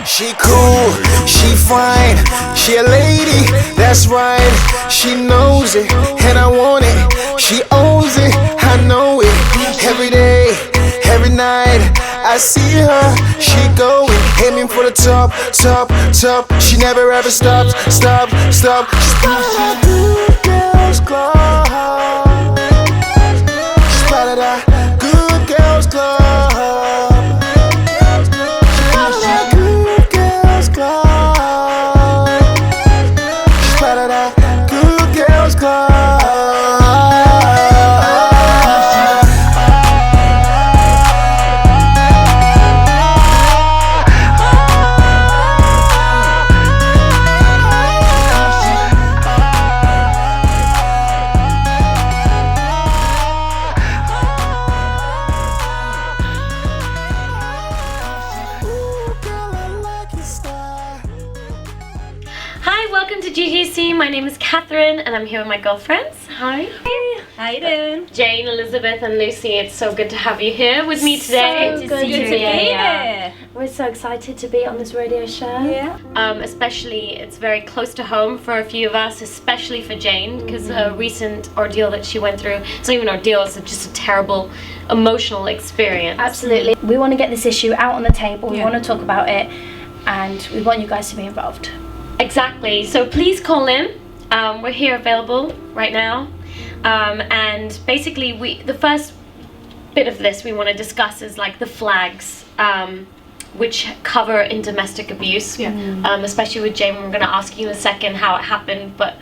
She cool, she fine, she a lady, that's right. She knows it, and I want it. She owns it, I know it. Every day, every night, I see her. She going, aiming for the top, top, top. She never ever stops, stop, stop. She's part of that good girls club. She's part of that good girls club. Welcome to GGC. My name is Catherine and I'm here with my girlfriends. Hi. Hey. How you doing? Jane, Elizabeth and Lucy, it's so good to have you here with me today. So good to be here. We're so excited to be on this radio show. Yeah. Especially, it's very close to home for a few of us, especially for Jane, because a recent ordeal that she went through, it's not even an ordeal, it's just a terrible emotional experience. Absolutely. We want to get this issue out on the table, we want to talk about it, and we want you guys to be involved. Exactly. So please call in. We're here available right now. And basically, the first bit of this we want to discuss is like the flags, which cover in domestic abuse. Yeah. Especially with Jane, we're going to ask you in a second how it happened, but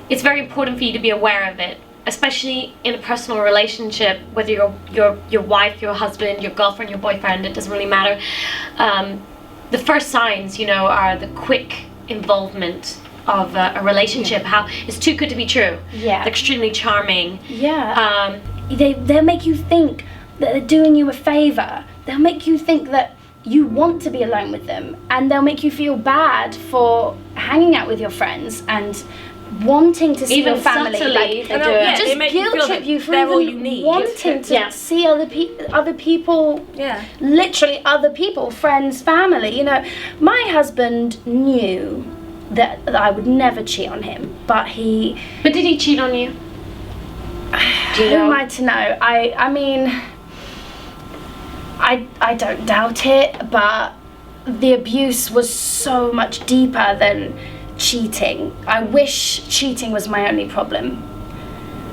it's very important for you to be aware of it, especially in a personal relationship, whether your wife, your husband, your girlfriend, your boyfriend, it doesn't really matter. The first signs, are the quick involvement of a relationship, how it's too good to be true. Yeah. They're extremely charming. Yeah. They'll make you think that they're doing you a favor. They'll make you think that you want to be alone with them, and they'll make you feel bad for hanging out with your friends and wanting to see even your family. Subtly, like, they do it. just guilt trip you for even wanting to see other people. Yeah. Literally other people, friends, family. My husband knew that I would never cheat on him, but But did he cheat on you? Do you know? Who am I to know? I mean, I don't doubt it, but the abuse was so much deeper than cheating. I wish cheating was my only problem.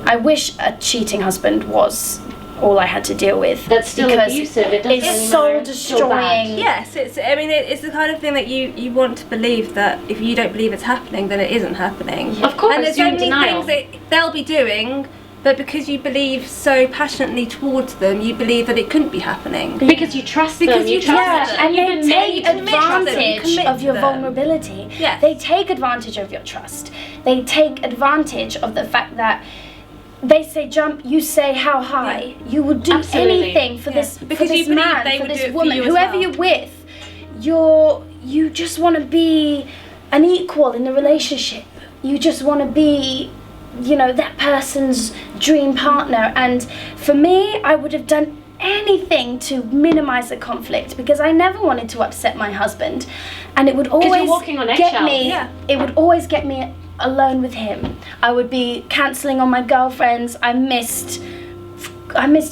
I wish a cheating husband was all I had to deal with. That's still abusive. It doesn't it's so destroying. Yes, it's the kind of thing that you want to believe that if you don't believe it's happening, then it isn't happening. Of course, and there's you're in only denial. things that they'll be doing, but because you believe so passionately towards them, you believe that it couldn't be happening. Because you trust them. Because you trust them. And they take advantage commit of your them. vulnerability. Yes. They take advantage of your trust. They take advantage of the fact that they say jump, you say how high. Yeah. You would do Absolutely. anything for this, because for this you believe man, they for would this do it for woman, you as whoever well. you're with. You just want to be an equal in the relationship. You just want to be, that person's dream partner. And for me, I would have done anything to minimize the conflict because I never wanted to upset my husband, and it would always you're walking on eggshells. It would always get me alone with him. I would be cancelling on my girlfriends. I missed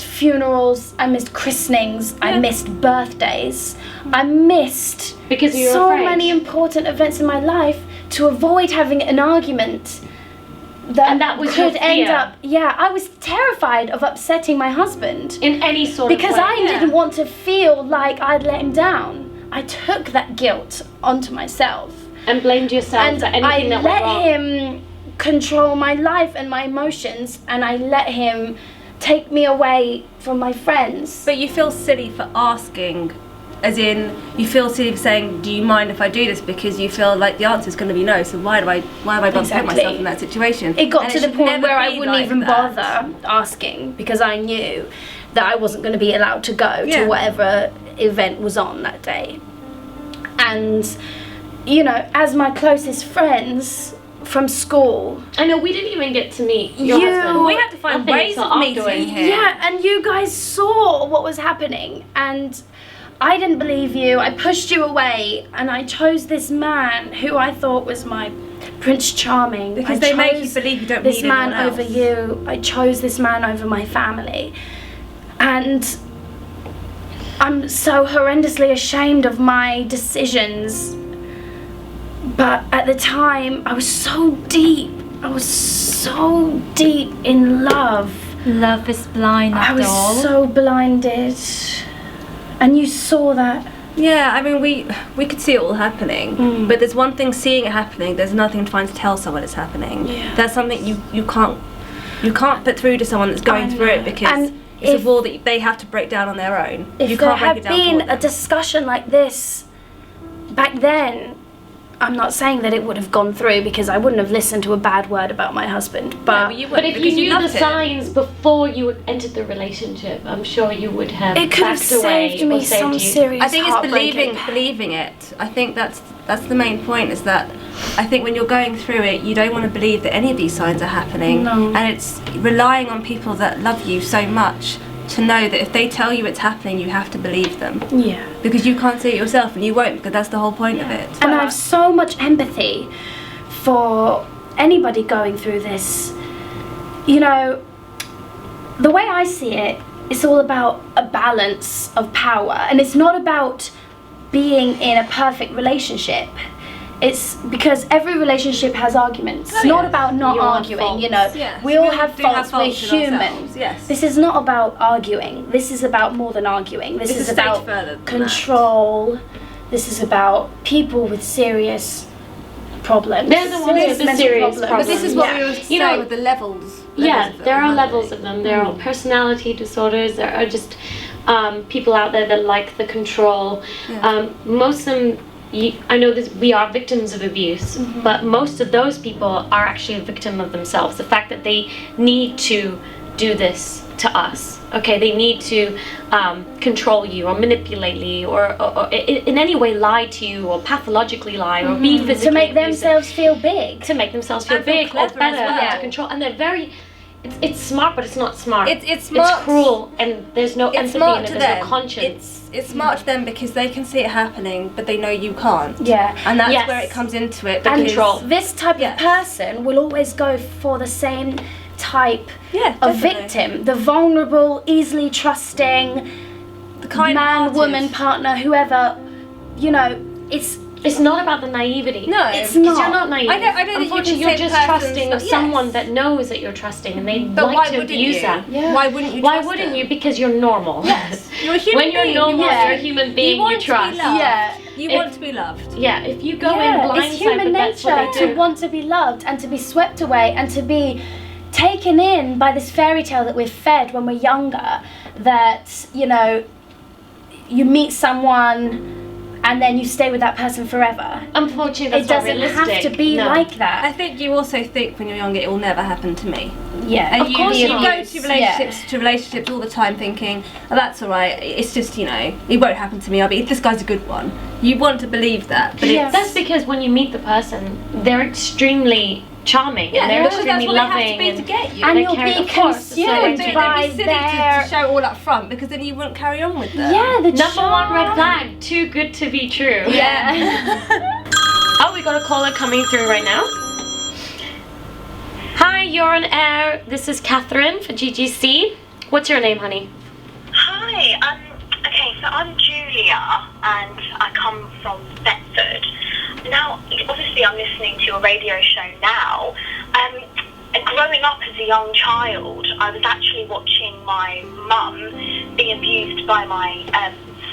funerals, I missed christenings, I missed birthdays, I missed because you were so afraid. many important events in my life to avoid having an argument that was could your end fear. up. Yeah, I was terrified of upsetting my husband in any sort because of way. I didn't want to feel like I'd let him down. I took that guilt onto myself. And blamed yourself And for anything that went wrong. I let him control my life and my emotions, and I let him take me away from my friends. But you feel silly for asking, as in you feel silly for saying, do you mind if I do this, because you feel like the answer is going to be no, so why have I bother to put myself in that situation? It got And to the should point never where I be wouldn't like even that. bother asking because I knew that I wasn't going to be allowed to go to whatever event was on that day. And as my closest friends from school. I know, we didn't even get to meet your husband. We had to find ways of meeting him. Yeah, and you guys saw what was happening, and I didn't believe you. I pushed you away, and I chose this man who I thought was my Prince Charming. Because I they make you chose believe you don't this need man anyone over else. you. I chose this man over my family, and I'm so horrendously ashamed of my decisions. But at the time, I was so deep. I was so deep in love. Love is blind, I was after all. so blinded. And you saw that. Yeah, I mean, we could see it all happening, but there's one thing seeing it happening. There's nothing trying to tell someone it's happening. Yeah. That's something you can't put through to someone that's going through it, because And it's if- a wall that they have to break down on their own. If you there can't break had it down been for a them. discussion like this back then, I'm not saying that it would have gone through, because I wouldn't have listened to a bad word about my husband. But you But if you because knew the loved it. signs before you entered the relationship, I'm sure you would have it could have backed away saved or me saved some you. serious I think it's heartbreaking. believing it. I think that's the main point, is that I think when you're going through it, you don't want to believe that any of these signs are happening. No. And it's relying on people that love you so much to know that if they tell you it's happening, you have to believe them. Yeah. Because you can't see it yourself, and you won't, because that's the whole point of it. And I have so much empathy for anybody going through this. You know, the way I see it, it's all about a balance of power. And it's not about being in a perfect relationship. It's because every relationship has arguments. It's not about not You all have arguing, you know. faults. Yes, We all we have do have faults, we're faults in human. ourselves, yes. This is not about arguing. This is about more than arguing. This It's is a stage about further than that. control. This is about people with serious problems. They're the ones with the mental serious But problems. this is what Yeah. we were You know, saying with the levels. Yeah, of there them, are aren't levels they? of them. There are personality disorders. There are just people out there that like the control. Most of them, I know this, we are victims of abuse, but most of those people are actually a victim of themselves. The fact that they need to do this to us. Okay, they need to control you or manipulate you or in any way lie to you or pathologically lie or be physically to make abusive. themselves feel big. To make themselves feel And feel big or clever as better well. to control, and they're very. It's smart, but it's not smart. It's smart. It's cruel, and there's no It's empathy smart in it. to There's them. no conscience. It's smart to them because they can see it happening, but they know you can't. Yeah. And that's Yes. where it comes into it. The because- control. This type Yes. of person will always go for the same type Yeah, of definitely. victim. The vulnerable, easily trusting, The kind man, woman, partner, whoever. You know, It's not about the naivety. No, It's Because not. you're not naive. I don't think you can Unfortunately, say you're the just person's trusting not- of someone yes. that knows that you're trusting, and they But why like to wouldn't abuse you? that. Yeah. Why wouldn't you? Why trust wouldn't them? you? Because you're normal. Yes, you're a human When you're being. normal, Yeah. you're a human being. want You to trust. be loved. Yeah. You If- want to be loved. Yeah. If you go in yeah, blindsided, it's human but that's what nature they to do. want to be loved and to be swept away and to be taken in by this fairy tale that we're fed when we're younger. That, you know, you meet someone and then you stay with that person forever. Unfortunately, that's It not doesn't realistic. have to be No. like that. I think you also think when you're younger it will never happen to me. Yeah, And Of course you not. go to relationships all the time thinking, oh, that's all right. It's just, you know, it won't happen to me. I'll be, this guy's a good one. You want to believe that, but Yeah. it's That's because when you meet the person, they're extremely charming and they're because extremely that's what loving. they have to be to get you. and they you'll carry- be of course, it's consumed like- It'd by be silly their to show all up front, because then you wouldn't carry on with them. yeah, the Number one red charm. flag, too good to be true. Yeah. Oh, we got a caller coming through right now. Hi, you're on air. This is Catherine for GGC. What's your name, honey? Hi, okay, so I'm Julia and I come from Thetford. Now, obviously I'm listening to your radio show now. Growing up as a young child, I was actually watching my mum being abused by my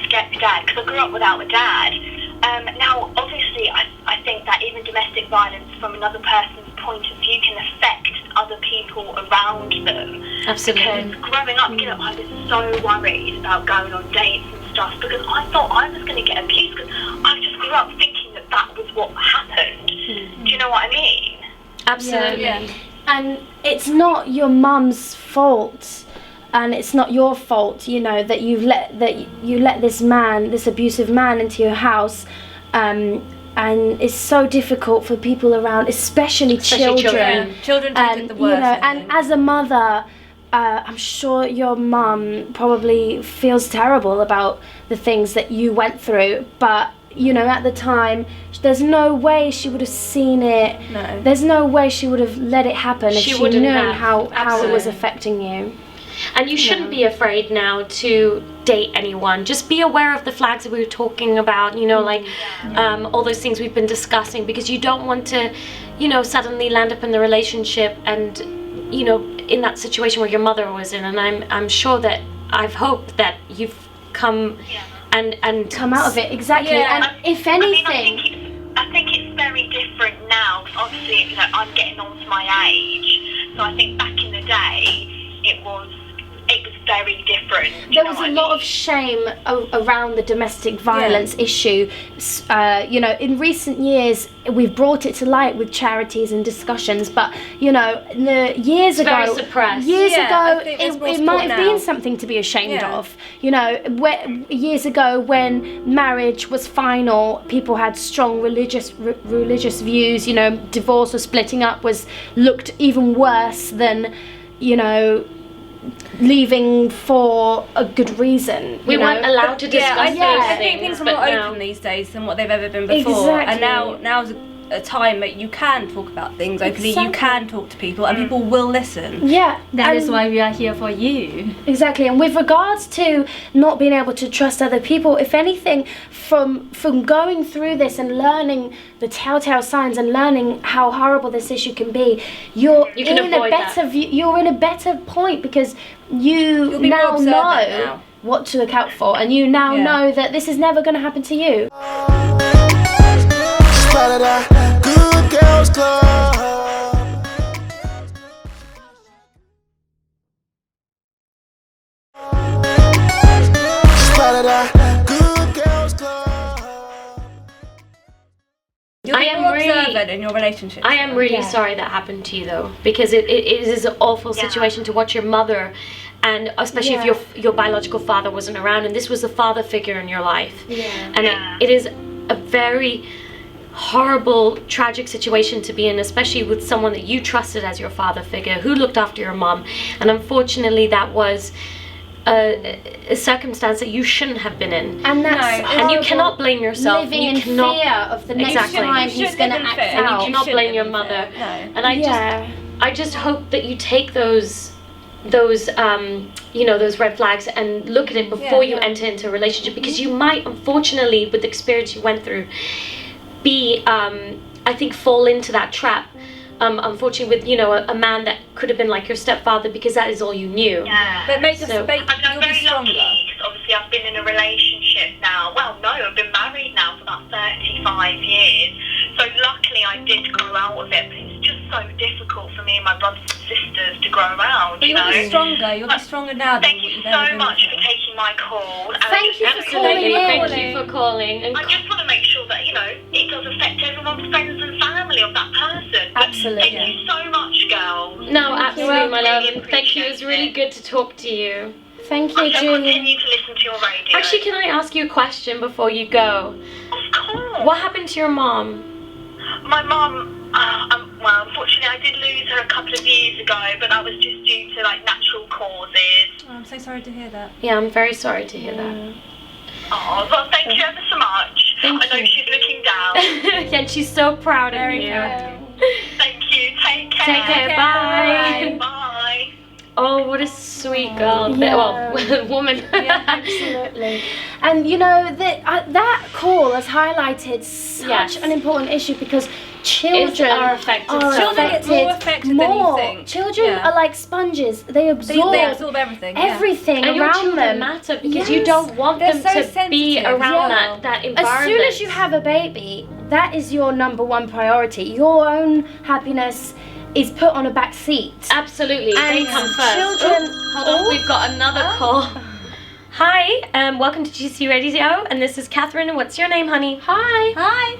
stepdad, because I grew up without a dad. Now, obviously, I think that even domestic violence from another person's point of view can affect other people around them. Absolutely. Because growing up, you know, I was so worried about going on dates and stuff, because I thought I was going to get abused, because I just grew up thinking that that was what happened. Do you know what I mean? Absolutely. Yeah. And it's not your mum's fault, and it's not your fault, you know, that you let this man, this abusive man, into your house, and it's so difficult for people around, especially children. Children take it the worst. You know, I and think. as a mother, I'm sure your mum probably feels terrible about the things that you went through, but you know, at the time, there's no way she would have seen it. No. There's no way she would have let it happen if she wouldn't knew have. how it was Absolutely. affecting you. And you shouldn't be afraid now to date anyone. Just be aware of the flags that we were talking about, you know, like all those things we've been discussing, because you don't want to, you know, suddenly land up in the relationship and, you know, in that situation where your mother was in. And I'm sure that I've hoped that you've come and Come out of it, exactly. Yeah. And if I anything, think it's very different now. 'Cause obviously, you know, I'm getting on to my age, so I think back in the day, it was very different. there was a lot of shame around the domestic violence issue. You know, in recent years, we've brought it to light with charities and discussions, but you know, years ago, very suppressed. years Yeah, I ago, think there's more it support might have now. been something to be ashamed Yeah. of. You know, years ago when marriage was final, people had strong religious views. You know, divorce or splitting up was looked even worse than, you know, leaving for a good reason. we you weren't know? allowed to discuss I those think things, things are but more now. open these days than what they've ever been before. Exactly. And now's a time that you can talk about things openly. Exactly. You can talk to people, and people will listen. Yeah, That is and- why we are here for you. Exactly, and with regards to not being able to trust other people, if anything, from going through this and learning the telltale signs and learning how horrible this issue can be, you're You can in a avoid better that. you're in a better point because you You'll be more now observant know now. what to look out for, and you now Yeah. know that this is never going to happen to you. Spotted a good girls club. Spotted a good girls club. You'll I be am more really- observant in your relationship. I am really Yeah. sorry that happened to you though, because it is an awful situation to watch your mother, and especially if Yeah. your biological father wasn't around, and this was the father figure in your life. Yeah. And it is a very horrible, tragic situation to be in, especially with someone that you trusted as your father figure, who looked after your mom, and unfortunately that was a circumstance that you shouldn't have been in. And that's No, and And you horrible, cannot blame yourself. living You in cannot- fear of the next Exactly. time You he's should going to live in act fear. and you out. cannot shouldn't blame live your in mother. fear. No. And I just hope that you take those you know, those red flags and look at it before you enter into a relationship, because you might, unfortunately, with the experience you went through, be I think fall into that trap, unfortunately, with, you know, a man that could have been like your stepfather, because that is all you knew. Yeah. But make So- I'm you'll be very stronger. lucky because obviously I've been in a relationship now. Well, no, I've been married now for about 35 years. So luckily I did grow out of it, but it's just so difficult for me and my brothers and sisters to grow around, But you you'll know. be stronger. You'll be stronger now than Thank what you you've ever so been much for before. taking my call. And Thank you for calling Absolutely. in. Thank you for calling. And I just want to make sure that, you know, it does affect everyone's friends and family of that person. But Absolutely. thank you so much, girls. no, absolutely, my love. Really And thank you. It was really good to talk to you. Thank I you, shall Julie. continue to listen to your radio. Actually, can I ask you a question before you go? Of course. What happened to your mom? My mum, well, unfortunately, I did lose her a couple of years ago, but that was just due to like natural causes. Oh, I'm so sorry to hear that. Yeah, I'm very sorry to hear that. Oh, well, thank you ever so much. Thank I know you. she's looking down. And she's so proud of Very you. proud. Thank you. Take care. Take care. Bye. Bye. Oh, what a sweet girl. Yeah. Well, woman. Absolutely. And you know that call has highlighted such Yes. an important issue because children are affected so Children get more affected than you think. Children Yeah. are like sponges. They absorb, They absorb everything. yeah. everything And your around children them. matter because you Yes. don't want They're them so to be sensitive. around Yeah. that As environment. soon as you have a baby, that is your number one priority. Your own happiness is put on a back seat. Absolutely, they And come first. children- Oh, hold on, we've got another call. Hi, welcome to GGC Radio, and this is Catherine. What's your name, honey? Hi. Hi.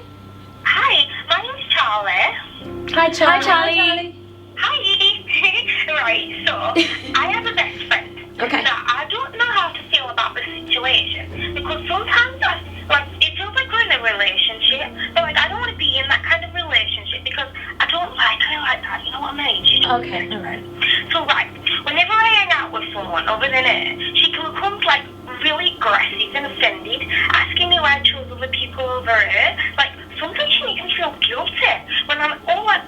Hi, my name's Charlie. Hi, Charlie. Hi, Charlie. Hi. Right, so I have a best friend. Okay. Now, I don't know how to feel about the situation because sometimes it feels like we're in a relationship, but like I don't want to be in that kind of relationship because I don't like her like that. You know what I mean? She's just Okay. different. So right, whenever I hang someone other than her, she becomes like really aggressive and offended, asking me why I chose other people over her. Like, sometimes she makes me feel guilty when I'm all like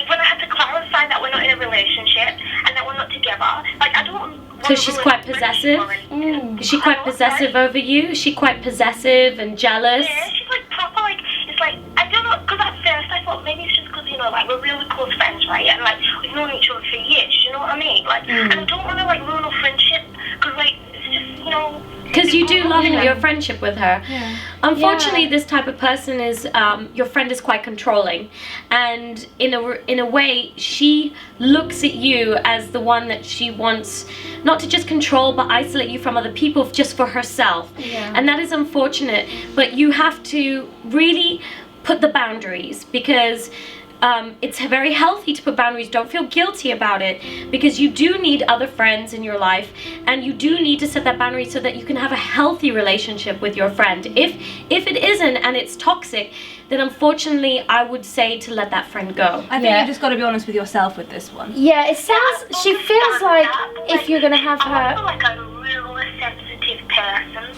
when I have to clarify that we're not in a relationship and that we're not together. Like, I don't. So she's quite possessive? Is she quite possessive over you? Is she quite possessive and jealous? Yeah, she's like proper, like, it's like, I don't know, because at first I thought maybe it's just because, you know, like, we're really close friends, right? And, like, we've known each other for years, you know what I mean? Like, and I don't want to, like, ruin a friendship, because, like, it's just, you know... Because you do love your friendship with her. Yeah. Unfortunately, this type of person is, your friend is quite controlling. And in a way, she looks at you as the one that she wants not to just control, but isolate you from other people just for herself. Yeah. And that is unfortunate. But you have to really put the boundaries, because it's very healthy to put boundaries. Don't feel guilty about it, because you do need other friends in your life, and you do need to set that boundary so that you can have a healthy relationship with your friend. If it isn't and it's toxic, then unfortunately I would say to let that friend go. I think you've just got to be honest with yourself with this one. Yeah, it sounds, she feels like if you're going to have her... I'm also like a really sensitive person.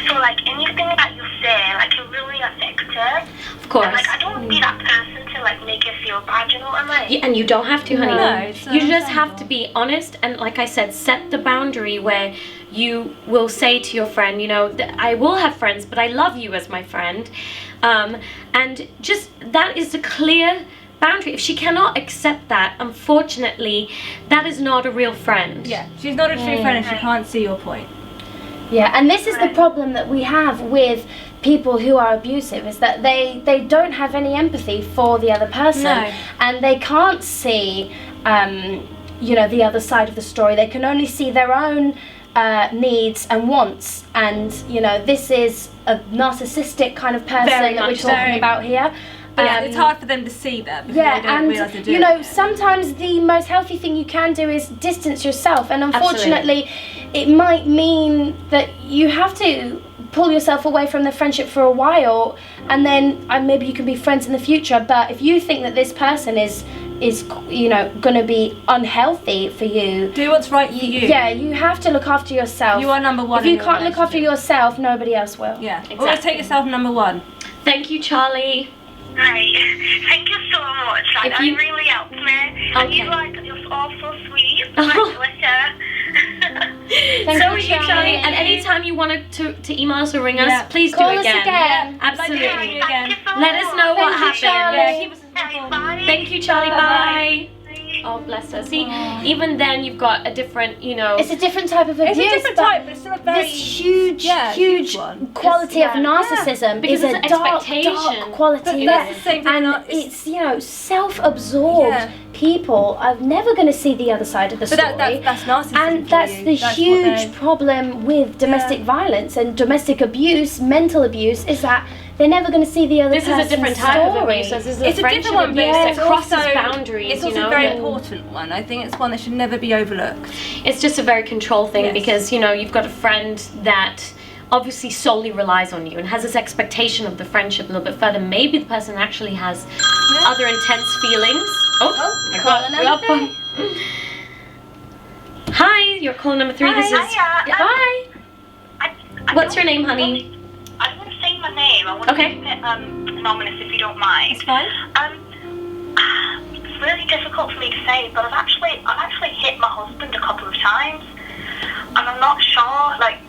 So, like, anything that you say, like, can really affect her. Of course. And, like, I don't want to be that person to, like, make her feel bad, you know what I mean? Yeah, and you don't have to, honey. No, you just have to be honest, and like I said, set the boundary where you will say to your friend, you know, I will have friends, but I love you as my friend. And just, that is a clear boundary. If she cannot accept that, unfortunately, that is not a real friend. Yeah, she's not a true friend if she can't see your point. Yeah, and this is the problem that we have with people who are abusive, is that they don't have any empathy for the other person. No. And they can't see, you know, the other side of the story. They can only see their own needs and wants. And, you know, this is a narcissistic kind of person that we're talking about here. Yeah, it's hard for them to see that, because yeah, they don't realise they're doing you know, it. sometimes the most healthy thing you can do is distance yourself, and unfortunately, it might mean that you have to pull yourself away from the friendship for a while, and then maybe you can be friends in the future. But if you think that this person is you know, going to be unhealthy for you, do what's right for you. Yeah, you have to look after yourself. You are number one. If you can't look after yourself, nobody else will. Yeah, exactly. Always take yourself number one. Thank you, Charlie. Right. Thank you so much. Like, that really helped me. And you're all so sweet. So are you, Charlie. And anytime you wanted to email us or ring us, please Call do us again. Yeah, absolutely. Let us know what happened. Yeah, keep us informed. Thank you, Charlie. Bye. Oh, bless her. See, even then you've got a different, you know... It's a different type of abuse. It's a different type, but it's still a very... This huge quality of narcissism because is it's a dark quality. But that's the same thing. And it's, you know, self-absorbed people are never going to see the other side of the story. But that's narcissism. And that's the huge problem with domestic violence and domestic abuse, mental abuse, is that they're never going to see the other person's story. This is a different type of abuse. This is it's a different one, but it crosses boundaries. It's also a very important one. I think it's one that should never be overlooked. It's just a very control thing because, you know, you've got a friend that obviously solely relies on you and has this expectation of the friendship a little bit further. Maybe the person actually has other intense feelings. Hi, you're caller number 3. Hi. What's your name, honey? I don't want to say my name. I want to keep it anonymous if you don't mind. It's fine. It's really difficult for me to say, but I've actually hit my husband a couple of times, and I'm not sure. Like.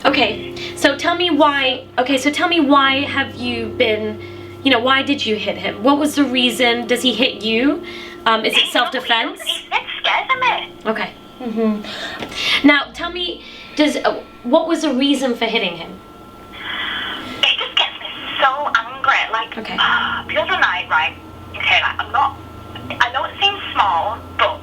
Okay, so tell me why. Okay, so tell me why have you been? You know, why did you hit him? What was the reason? Does he hit you? Is it self-defense? He's scared of me. Okay. Mm-hmm. Now, tell me, what was the reason for hitting him? It just gets me so angry. Like, the other night, right? Okay, like, I know it seems small, but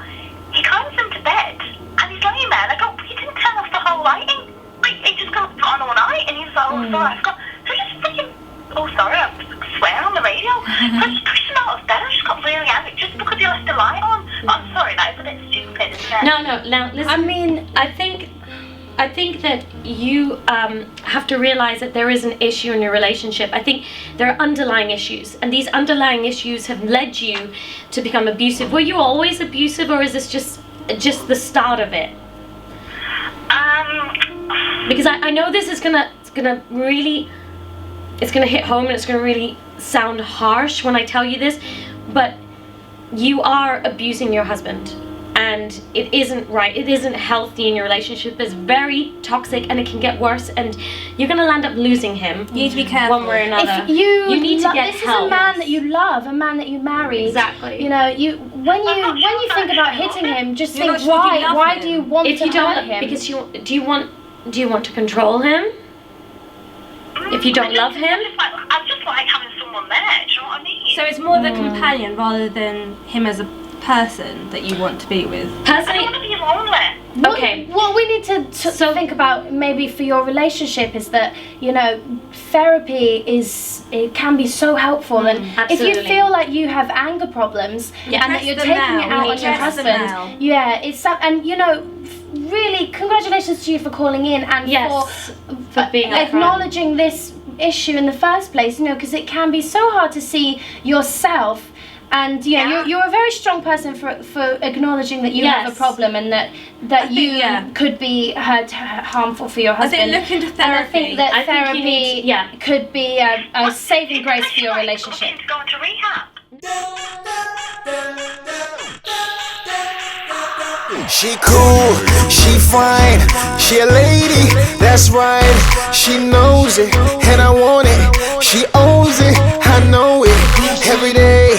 he comes into bed and he's laying there and I go, you didn't turn off the whole lighting. Like, he just got put on all night and he's like, oh, sorry, I forgot. So I just freaking, I swear on the radio. So I just pushed him out of bed. I just got really angry just because he left the light on. But I'm sorry, that is a bit stupid, isn't it? No, now listen. I mean, I think that you have to realize that there is an issue in your relationship. I think there are underlying issues, and these underlying issues have led you to become abusive. Were you always abusive, or is this just the start of it? because I know this is gonna really, it's gonna hit home and it's gonna really sound harsh when I tell you this, but you are abusing your husband. And it isn't right, it isn't healthy in your relationship, it's very toxic and it can get worse and you're gonna land up losing him. You need to be careful. One way or another. If you need to get this help. is a man that you love, a man that you married. Exactly. You know, when you think about hitting him, just You're think not sure if you love why him. do you want If to you don't, hurt him? because do you want to control him? If you don't love him? I just like having someone there, do you know what I mean? So it's more the companion rather than him as a person that you want to be with. I don't Personally, want to be lonely. okay. What we need to think about maybe for your relationship is that, you know, therapy it can be so helpful, and if absolutely. you feel like you have anger problems Yeah. and that Address you're them taking now. it out We on need your to address them husband, now. yeah, and you know, really congratulations to you for calling in and Yes, for being upfront. acknowledging this issue in the first place, you know, because it can be so hard to see yourself. And you know, you're a very strong person for acknowledging that you have a Yes. problem and that think, you yeah. could be harmful for your I think husband. look into And I therapy. think that I think you therapy need- yeah. could be a saving grace for your Looking relationship. to go into rehab. She cool, she fine, she a lady, that's right. She knows it, and I want it. She owns it, I know it. Every day,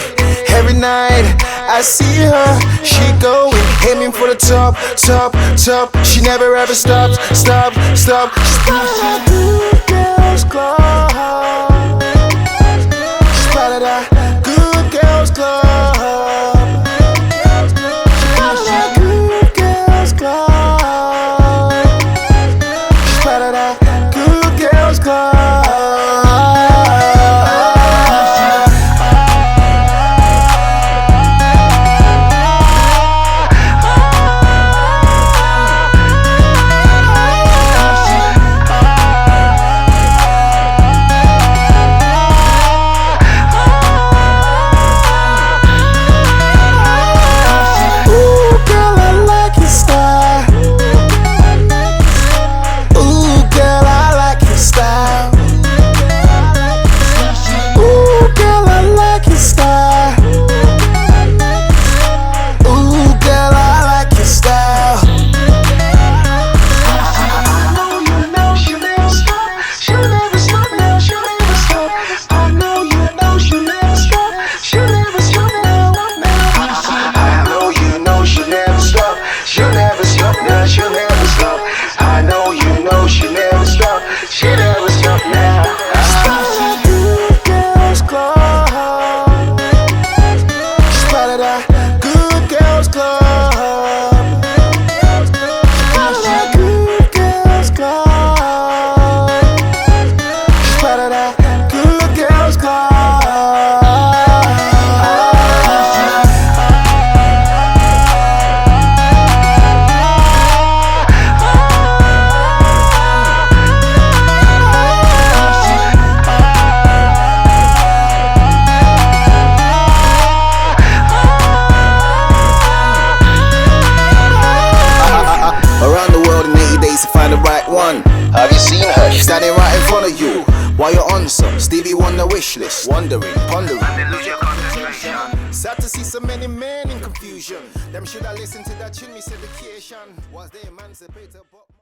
every night, I see her. She going, aiming for the top, top, top. She never ever stops, stop, stop. She's part of that good girls club. She's part of that good girls club. She's part of that good girls club. She's part of that good girls club. Ooh, girl, I like your style. Ooh, girl, I like your style. Ooh, girl, I like your style. Ooh, girl, I like your style. I know you know she'll never stop. She'll never stop now. She'll never stop. I know you know she'll never stop. She'll never stop now. I know you know she'll never stop. She'll never stop now. She'll never stop. I know you know she'll never stop. She'll never stop now. She's part of that good girls club. She's part of that good girls club. She's part of that good girls club. She's part of that good girls club. Around the world in 80 days to find the right one. Have you seen her? She's standing right in front of you. While you're on some Stevie Wonder wish list, wondering, pondering. Sad to see so many men in confusion. Them should have listened to that chin, me said the education was the emancipator.